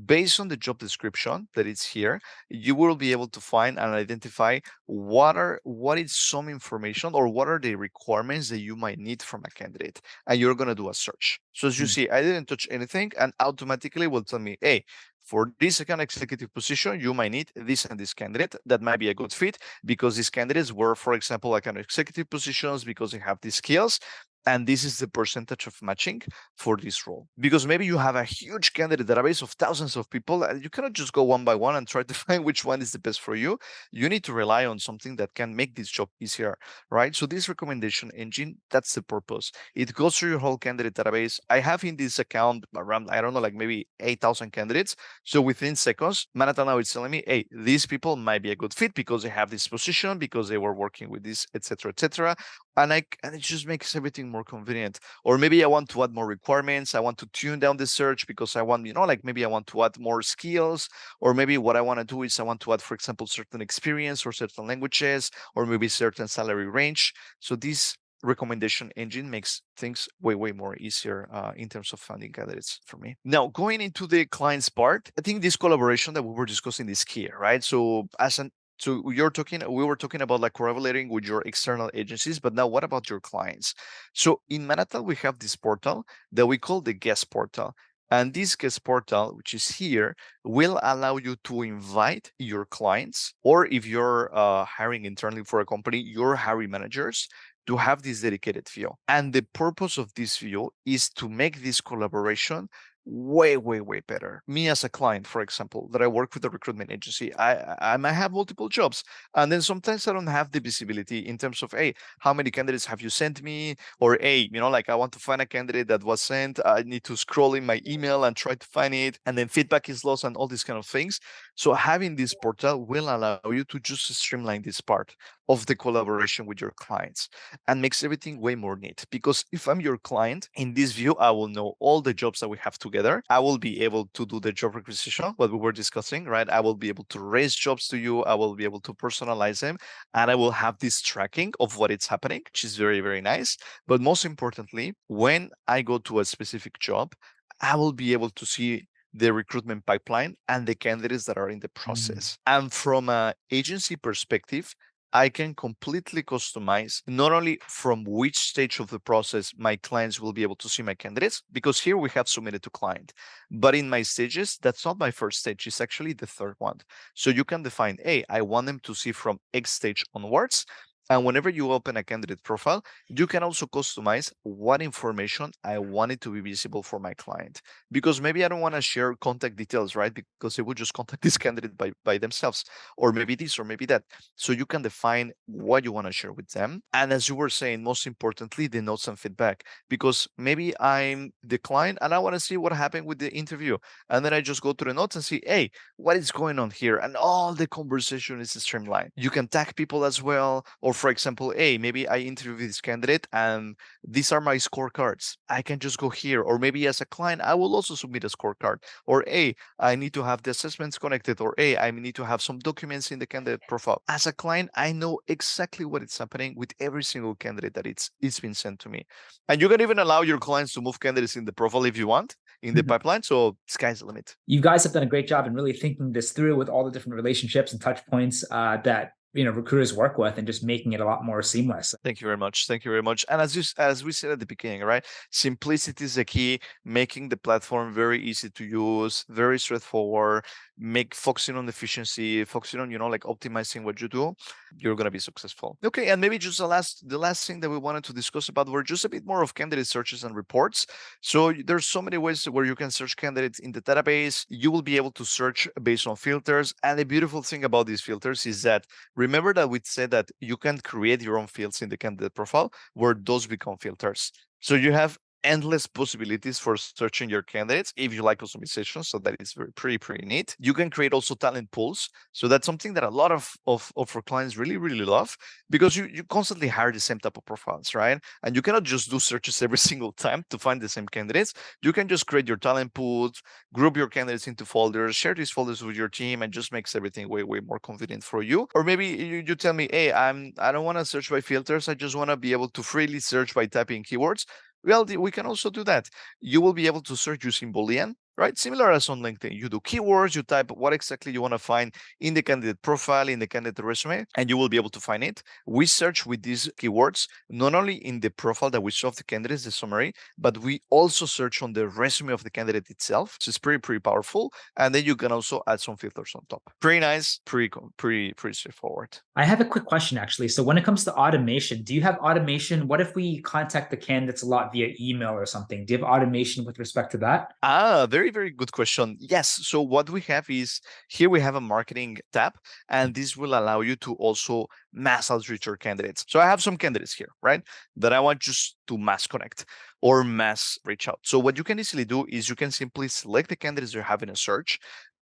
based on the job description that is here, you will be able to find and identify what is some information or what are the requirements that you might need from a candidate. And you're going to do a search. So as you see, I didn't touch anything and automatically will tell me, hey, for this account executive position, you might need this and this candidate that might be a good fit because these candidates were, for example, account executive positions because they have these skills. And this is the percentage of matching for this role. Because maybe you have a huge candidate database of thousands of people, and you cannot just go one by one and try to find which one is the best for you. You need to rely on something that can make this job easier, right? So this recommendation engine, that's the purpose. It goes through your whole candidate database. I have in this account around, I don't know, like maybe 8,000 candidates. So within seconds, Manatal now is telling me, hey, these people might be a good fit because they have this position, because they were working with this, etc., etc. And it just makes everything more convenient. Or maybe I want to add more requirements. I want to tune down the search because I want, like maybe I want to add more skills. Or maybe what I want to do is I want to add, for example, certain experience or certain languages, or maybe certain salary range. So this recommendation engine makes things way, way more easier in terms of finding candidates for me. Now, going into the client's part, I think this collaboration that we were discussing is key, right? So we were talking about like correlating with your external agencies, but now what about your clients? So in Manatal, we have this portal that we call the guest portal. And this guest portal, which is here, will allow you to invite your clients, or if you're hiring internally for a company, your hiring managers, to have this dedicated view. And the purpose of this view is to make this collaboration way, way, way better. Me as a client, for example, that I work with a recruitment agency, I might have multiple jobs. And then sometimes I don't have the visibility in terms of, hey, how many candidates have you sent me? Or, hey, like I want to find a candidate that was sent. I need to scroll in my email and try to find it. And then feedback is lost and all these kind of things. So having this portal will allow you to just streamline this part of the collaboration with your clients and makes everything way more neat. Because if I'm your client, in this view, I will know all the jobs that we have together. I will be able to do the job requisition, what we were discussing, right? I will be able to raise jobs to you. I will be able to personalize them, and I will have this tracking of what is happening, which is very, very nice. But most importantly, when I go to a specific job, I will be able to see the recruitment pipeline and the candidates that are in the process. And from an agency perspective, I can completely customize not only from which stage of the process my clients will be able to see my candidates, because here we have submitted to client, but in my stages, that's not my first stage, it's actually the third one. So you can define, hey, I want them to see from X stage onwards. And whenever you open a candidate profile, you can also customize what information I want it to be visible for my client. Because maybe I don't want to share contact details, right? Because they would just contact this candidate by themselves, or maybe this, or maybe that. So you can define what you want to share with them. And as you were saying, most importantly, the notes and feedback. Because maybe I'm the client and I want to see what happened with the interview. And then I just go to the notes and see, hey, what is going on here? And all the conversation is streamlined. You can tag people as well. Or for example, hey, maybe I interview this candidate and these are my scorecards. I can just go here. Or maybe as a client, I will also submit a scorecard. Or hey, I need to have the assessments connected. Or hey, I need to have some documents in the candidate profile. As a client, I know exactly what is happening with every single candidate that it's been sent to me. And you can even allow your clients to move candidates in the profile if you want in the pipeline. So sky's the limit. You guys have done a great job in really thinking this through with all the different relationships and touch points that recruiters work with, and just making it a lot more seamless. Thank you very much. Thank you very much. And as we said at the beginning, right? Simplicity is the key, making the platform very easy to use, very straightforward, focusing on efficiency, focusing on, like optimizing what you do, you're gonna be successful. Okay, and maybe just the last thing that we wanted to discuss about were just a bit more of candidate searches and reports. So there's so many ways where you can search candidates in the database. You will be able to search based on filters. And the beautiful thing about these filters is that, remember that we said that you can create your own fields in the candidate profile where those become filters. So you have endless possibilities for searching your candidates if you like customization. So that is pretty neat. You can create also talent pools. So that's something that a lot of our clients really love, because you constantly hire the same type of profiles, right? And you cannot just do searches every single time to find the same candidates. You can just create your talent pools, group your candidates into folders, share these folders with your team, and just makes everything way more convenient for you. Or maybe you tell me, hey, I don't want to search by filters. I just want to be able to freely search by typing keywords. Well, we can also do that. You will be able to search using Boolean, right? Similar as on LinkedIn. You do keywords, you type what exactly you want to find in the candidate profile, in the candidate resume, and you will be able to find it. We search with these keywords, not only in the profile that we show of the candidates, the summary, but we also search on the resume of the candidate itself. So it's pretty powerful. And then you can also add some filters on top. Pretty nice, pretty straightforward. I have a quick question, actually. So when it comes to automation, do you have automation? What if we contact the candidates a lot via email or something? Do you have automation with respect to that? Very good question. Yes. So what we have is, here we have a marketing tab, and this will allow you to also mass outreach your candidates. So I have some candidates here, right, that I want just to mass connect or mass reach out. So what you can easily do is you can simply select the candidates you have in a search.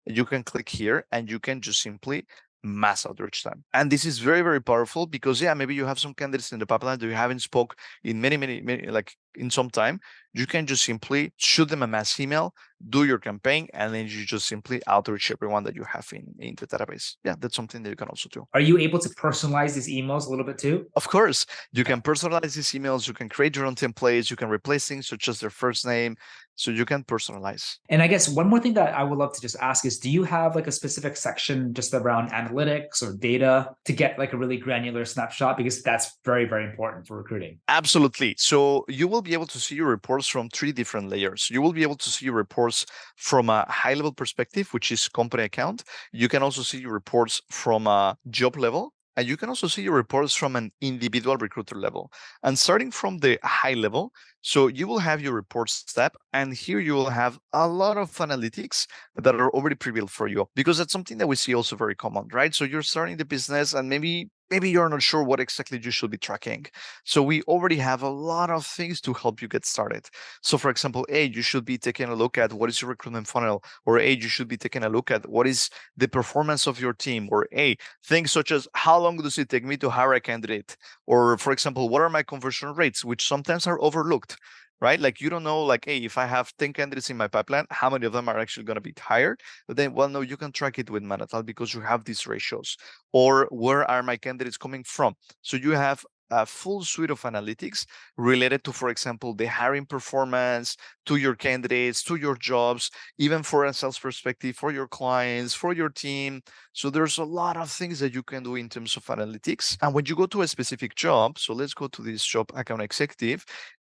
You can click here and you can just simply mass outreach them. And this is very powerful because, yeah, maybe you have some candidates in the pipeline that you haven't spoke in many, like in some time. You can just simply shoot them a mass email, do your campaign, and then you just simply outreach everyone that you have in the database. Yeah, that's something that you can also do. Are you able to personalize these emails a little bit too? Of course, you can personalize these emails. You can create your own templates. You can replace things such as their first name. So you can personalize. And I guess one more thing that I would love to just ask is, do you have like a specific section just around analytics or data to get like a really granular snapshot? Because that's very important for recruiting. Absolutely. So you will be able to see your reports from 3 different layers. You will be able to see your reports from a high level perspective, which is company account. You can also see your reports from a job level, And you can also see your reports from an individual recruiter level. And starting from the high level, so you will have your reports tab, and here you will have a lot of analytics that are already pre-built for you, because that's something that we see also very common, right? So you're starting the business and maybe you're not sure what exactly you should be tracking. So we already have a lot of things to help you get started. So for example, A, you should be taking a look at what is your recruitment funnel, or A, you should be taking a look at what is the performance of your team, or A, things such as how long does it take me to hire a candidate? Or for example, what are my conversion rates, which sometimes are overlooked, right? Like you don't know, like, hey, if I have 10 candidates in my pipeline, how many of them are actually going to be hired? But then, well, no, you can track it with Manatal because you have these ratios. Or where are my candidates coming from? So you have a full suite of analytics related to, for example, the hiring performance, to your candidates, to your jobs, even for a sales perspective, for your clients, for your team. So there's a lot of things that you can do in terms of analytics. And when you go to a specific job, so let's go to this job, account executive,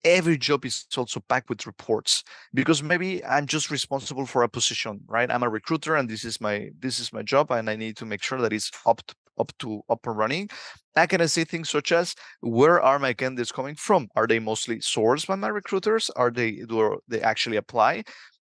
every job is also packed with reports, because maybe I'm just responsible for a position, right? I'm a recruiter and this is my job, and I need to make sure that it's up and running. I can say things such as, where are my candidates coming from? Are they mostly sourced by my recruiters? Do they actually apply?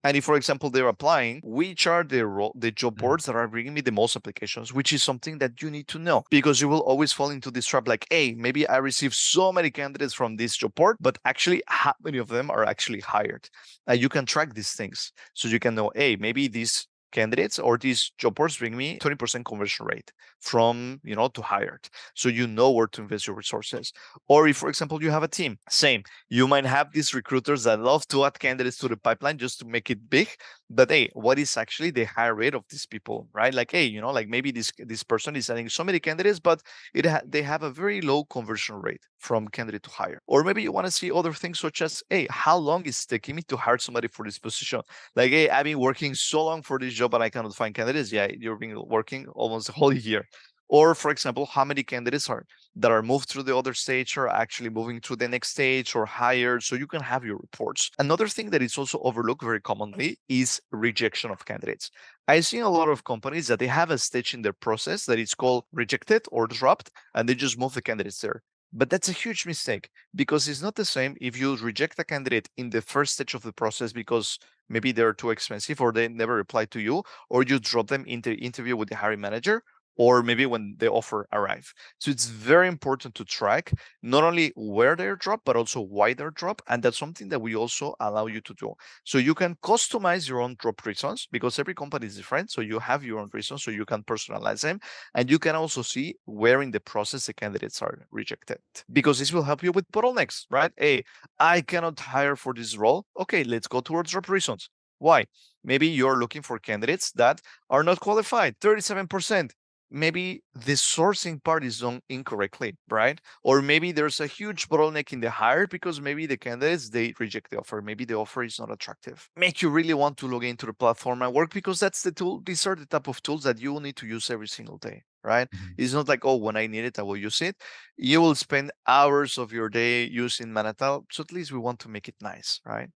And if, for example, they're applying, which are the job boards that are bringing me the most applications, which is something that you need to know, because you will always fall into this trap like, hey, maybe I received so many candidates from this job board, but actually, how many of them are actually hired? You can track these things. So you can know, hey, maybe these candidates or these job boards bring me 20% conversion rate from, to hired. So you know where to invest your resources. Or if, for example, you have a team, same, you might have these recruiters that love to add candidates to the pipeline just to make it big. But hey, what is actually the high rate of these people, right? Like, hey, like maybe this person is adding so many candidates, but they have a very low conversion rate from candidate to hire. Or maybe you want to see other things such as, hey, how long is it taking me to hire somebody for this position? Like, hey, I've been working so long for this job and I cannot find candidates. Yeah, you've been working almost a whole year. Or, for example, how many candidates that are moved through the other stage are actually moving to the next stage or hired, so you can have your reports. Another thing that is also overlooked very commonly is rejection of candidates. I've seen a lot of companies that they have a stage in their process that is called rejected or dropped, and they just move the candidates there. But that's a huge mistake, because it's not the same if you reject a candidate in the first stage of the process because maybe they're too expensive or they never reply to you, or you drop them into interview with the hiring manager, or maybe when the offer arrive. So it's very important to track not only where they're dropped, but also why they're dropped. And that's something that we also allow you to do. So you can customize your own drop reasons, because every company is different. So you have your own reasons, so you can personalize them. And you can also see where in the process the candidates are rejected, because this will help you with bottlenecks, right? Hey, I cannot hire for this role. Okay, let's go towards drop reasons. Why? Maybe you're looking for candidates that are not qualified, 37%. Maybe the sourcing part is done incorrectly, right? Or maybe there's a huge bottleneck in the hire because maybe the candidates, they reject the offer. Maybe the offer is not attractive. Make you really want to log into the platform and work, because that's the tool. These are the type of tools that you will need to use every single day, right? Mhm. It's not like, oh, when I need it, I will use it. You will spend hours of your day using Manatal. So at least we want to make it nice, right?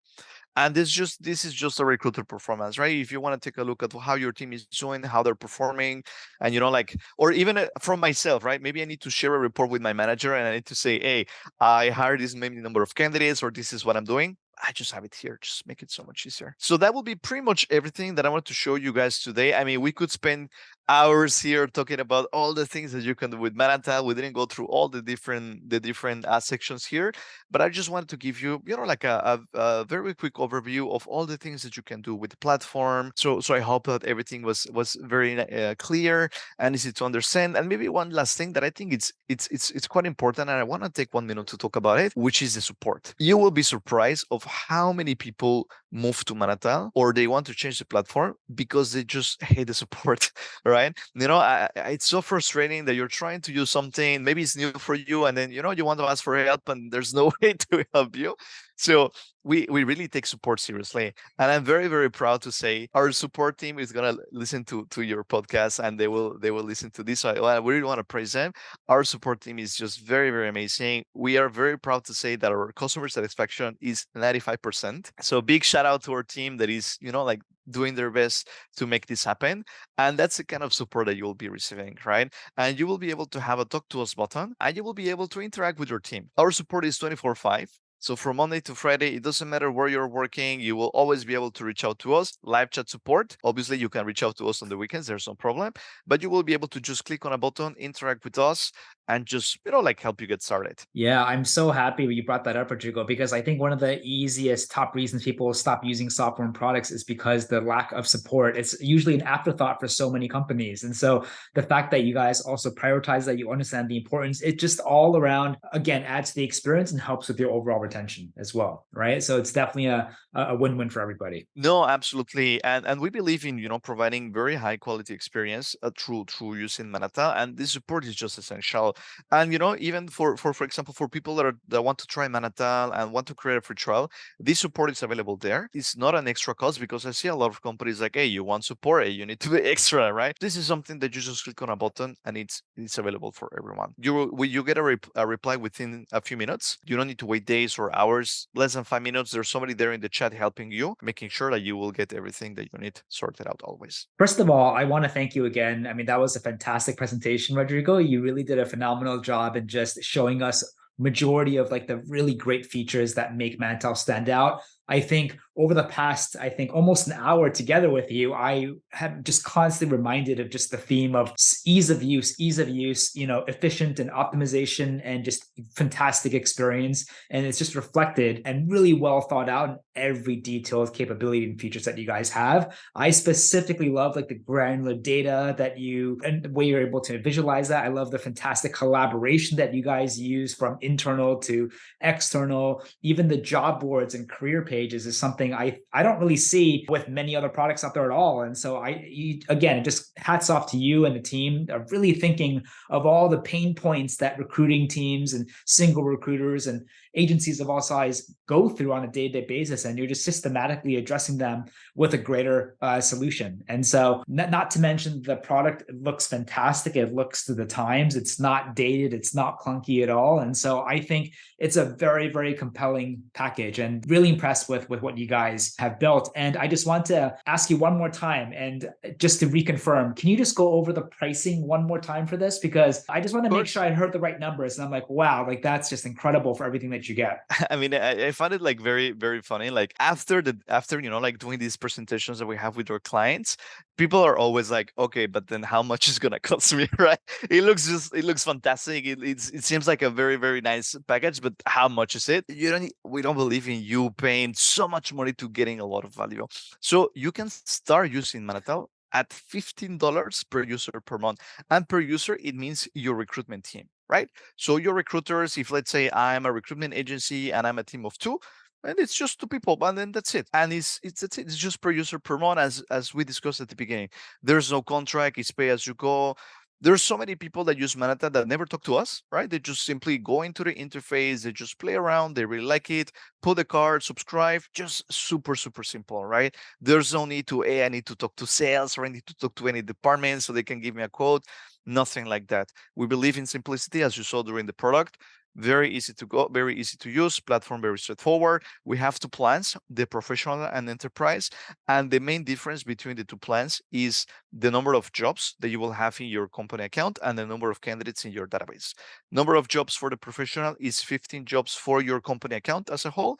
And this is just a recruiter performance, right? If you want to take a look at how your team is doing, how they're performing, and like, or even from myself, right? Maybe I need to share a report with my manager and I need to say, hey, I hired this many number of candidates, or this is what I'm doing. I just have it here. Just make it so much easier. So that will be pretty much everything that I wanted to show you guys today. I mean, we could spend hours here talking about all the things that you can do with Manatal. We didn't go through all the different sections here, but I just wanted to give you, like a very quick overview of all the things that you can do with the platform. So I hope that everything was very clear and easy to understand. And maybe one last thing that I think it's quite important, and I want to take 1 minute to talk about it, which is the support. You will be surprised of how many people move to Manatal or they want to change the platform because they just hate the support, right? It's so frustrating that you're trying to use something, maybe it's new for you, and then you want to ask for help and there's no way to help you. So we really take support seriously, and I'm very, very proud to say our support team is gonna listen to your podcast, and they will listen to this. So I really want to praise them. Our support team is just very, very amazing. We are very proud to say that our customer satisfaction is 95%. So big shout out to our team that is like doing their best to make this happen. And that's the kind of support that you'll be receiving, right? And you will be able to have a talk to us button, and you will be able to interact with your team. Our support is 24/5. So from Monday to Friday, it doesn't matter where you're working, you will always be able to reach out to us. Live chat support. Obviously, you can reach out to us on the weekends, there's no problem. But you will be able to just click on a button, interact with us, and just, like help you get started. Yeah, I'm so happy you brought that up, Rodrigo, because I think one of the easiest top reasons people stop using software and products is because the lack of support. It's usually an afterthought for so many companies. And so the fact that you guys also prioritize that, you understand the importance, it just all around, again, adds to the experience and helps with your overall retention as well, right? So it's definitely a win-win for everybody. No, absolutely. And we believe in, providing very high quality experience through using Manatal. And this support is just essential. And even for example, for people that want to try Manatal and want to create a free trial, this support is available there. It's not an extra cost, because I see a lot of companies like, hey, you want support, hey, you need to be extra, right? This is something that you just click on a button and it's available for everyone. You get a reply within a few minutes. You don't need to wait days or hours, less than 5 minutes. There's somebody there in the chat helping you, making sure that you will get everything that you need sorted out always. First of all, I want to thank you again. I mean, that was a fantastic presentation, Rodrigo. You really did a phenomenal job in just showing us majority of like the really great features that make Mantal stand out. I think over the past, almost an hour together with you, I have just constantly reminded of just the theme of ease of use, efficient and optimization and just fantastic experience. And it's just reflected and really well thought out in every detailed capability and features that you guys have. I specifically love like the granular data and the way you're able to visualize that. I love the fantastic collaboration that you guys use from internal to external. Even the job boards and career pages is something I don't really see with many other products out there at all. And so again, just hats off to you and the team of really thinking of all the pain points that recruiting teams and single recruiters and agencies of all size go through on a day-to-day basis, and you're just systematically addressing them with a greater solution. And so not to mention the product looks fantastic. It looks to the times. It's not dated. It's not clunky at all. And so I think it's a very, very compelling package, and really impressed with what you guys have built. And I just want to ask you one more time, and just to reconfirm, can you just go over the pricing one more time for this? Because I just want to make sure I heard the right numbers. And I'm like, wow, like that's just incredible for everything that you get. I mean, I find it like very, very funny. Like after like doing these presentations that we have with our clients, people are always like, okay, but then how much is gonna cost me, right? It looks fantastic. It seems like a very, very nice package, but how much is it? We don't believe in you paying so much money to getting a lot of value. So you can start using Manatal at $15 per user per month. And per user, it means your recruitment team, right? So your recruiters, if let's say I'm a recruitment agency and I'm a team of two, and it's just two people, and then that's it. And it's just per user per month, as we discussed at the beginning. There's no contract, it's pay as you go. There's so many people that use Manata that never talk to us, right? They just simply go into the interface, they just play around, they really like it, put the card, subscribe, just super, super simple, right? There's no need to, I need to talk to sales, or I need to talk to any department so they can give me a quote. Nothing like that. We believe in simplicity, as you saw during the product. Very easy to go, very easy to use, platform very straightforward. We have two plans, the professional and enterprise. And the main difference between the two plans is the number of jobs that you will have in your company account and the number of candidates in your database. Number of jobs for the professional is 15 jobs for your company account as a whole,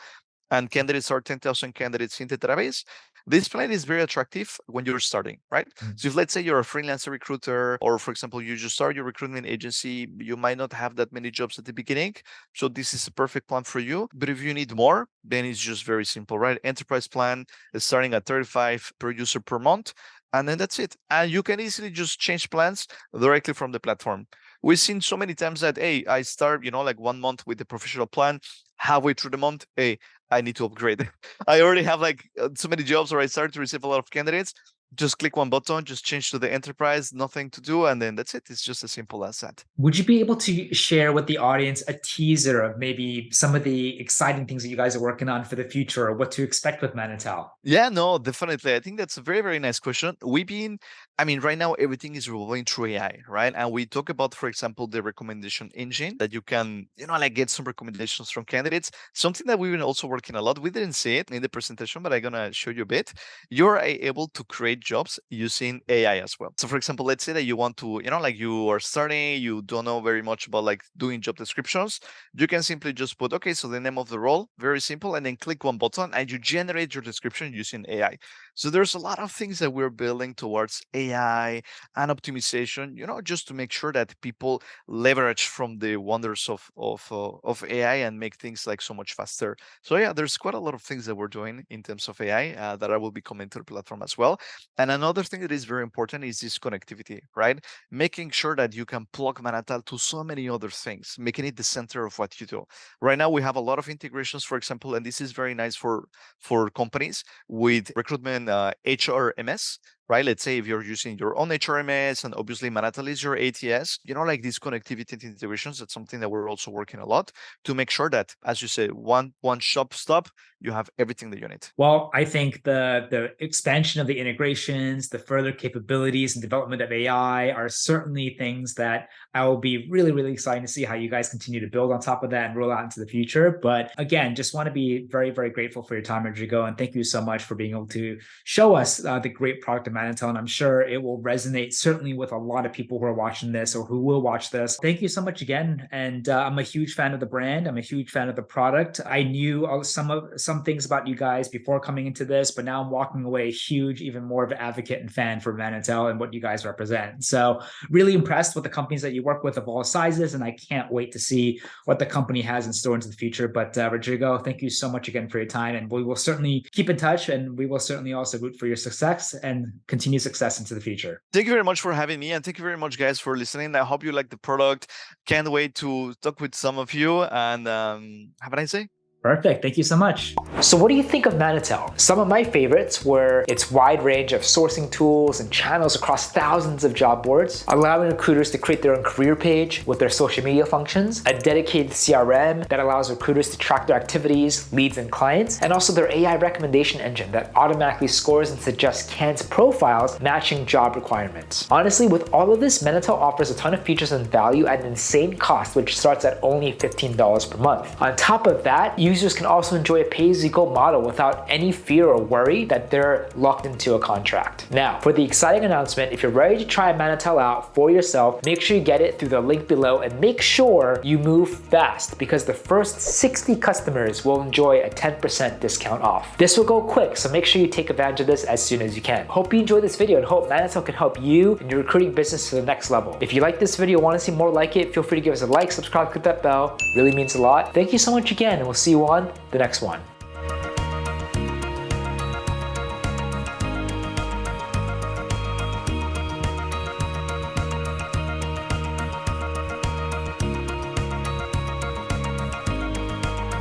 and candidates are 10,000 candidates in the database. This plan is very attractive when you're starting, right? So if let's say you're a freelancer recruiter, or for example, you just start your recruitment agency, you might not have that many jobs at the beginning. So this is a perfect plan for you. But if you need more, then it's just very simple, right? Enterprise plan is starting at 35 per user per month. And then that's it. And you can easily just change plans directly from the platform. We've seen so many times that, hey, I start, like 1 month with the professional plan, halfway through the month, hey, I need to upgrade. I already have like so many jobs, or I start to receive a lot of candidates. Just click one button, just change to the enterprise, nothing to do, and then that's it. It's just as simple as that. Would you be able to share with the audience a teaser of maybe some of the exciting things that you guys are working on for the future, or what to expect with Manatal? Yeah, no, definitely. I think that's a very, very nice question. Right now everything is revolving through AI, right? And we talk about, for example, the recommendation engine that you can, like get some recommendations from candidates. Something that we've been also working a lot. We didn't see it in the presentation, but I'm gonna show you a bit. You're able to create jobs using AI as well. So for example, let's say that you want to, like you are starting, you don't know very much about like doing job descriptions. You can simply just put, okay, so the name of the role, very simple, and then click one button and you generate your description using AI. So there's a lot of things that we're building towards AI and optimization, just to make sure that people leverage from the wonders of AI and make things like so much faster. So yeah, there's quite a lot of things that we're doing in terms of AI that I will be coming to the platform as well. And another thing that is very important is this connectivity, right? Making sure that you can plug Manatal to so many other things, making it the center of what you do. Right now, we have a lot of integrations, for example, and this is very nice for companies with Recruitment HRMS, right? Let's say if you're using your own HRMS and obviously Manatal is your ATS, like these connectivity and integrations, that's something that we're also working a lot to make sure that, as you say, one shop stop, you have everything that you need. Well, I think the expansion of the integrations, the further capabilities and development of AI are certainly things that I will be really, really excited to see how you guys continue to build on top of that and roll out into the future. But again, just want to be very, very grateful for your time, Rodrigo. And thank you so much for being able to show us the great product of Manatal. And I'm sure it will resonate certainly with a lot of people who are watching this or who will watch this. Thank you so much again. And I'm a huge fan of the brand. I'm a huge fan of the product. I knew some things about you guys before coming into this, but now I'm walking away huge, even more of an advocate and fan for Manatal and what you guys represent. So really impressed with the companies that you work with of all sizes, and I can't wait to see what the company has in store into the future. But Rodrigo, thank you so much again for your time, and we will certainly keep in touch, and we will certainly also root for your success and continued success into the future. Thank you very much for having me, and thank you very much, guys, for listening. I hope you like the product. Can't wait to talk with some of you, and have a nice day. Perfect. Thank you so much. So what do you think of Manatal? Some of my favorites were its wide range of sourcing tools and channels across thousands of job boards, allowing recruiters to create their own career page with their social media functions, a dedicated CRM that allows recruiters to track their activities, leads, and clients, and also their AI recommendation engine that automatically scores and suggests candidates' profiles matching job requirements. Honestly, with all of this, Manatal offers a ton of features and value at an insane cost, which starts at only $15 per month. On top of that, users can also enjoy a pay-as-you-go model without any fear or worry that they're locked into a contract. Now, for the exciting announcement, if you're ready to try Manatal out for yourself, make sure you get it through the link below and make sure you move fast because the first 60 customers will enjoy a 10% discount off. This will go quick, so make sure you take advantage of this as soon as you can. Hope you enjoyed this video and hope Manatal can help you and your recruiting business to the next level. If you like this video, want to see more like it, feel free to give us a like, subscribe, click that bell. It really means a lot. Thank you so much again, and we'll see you on the next one.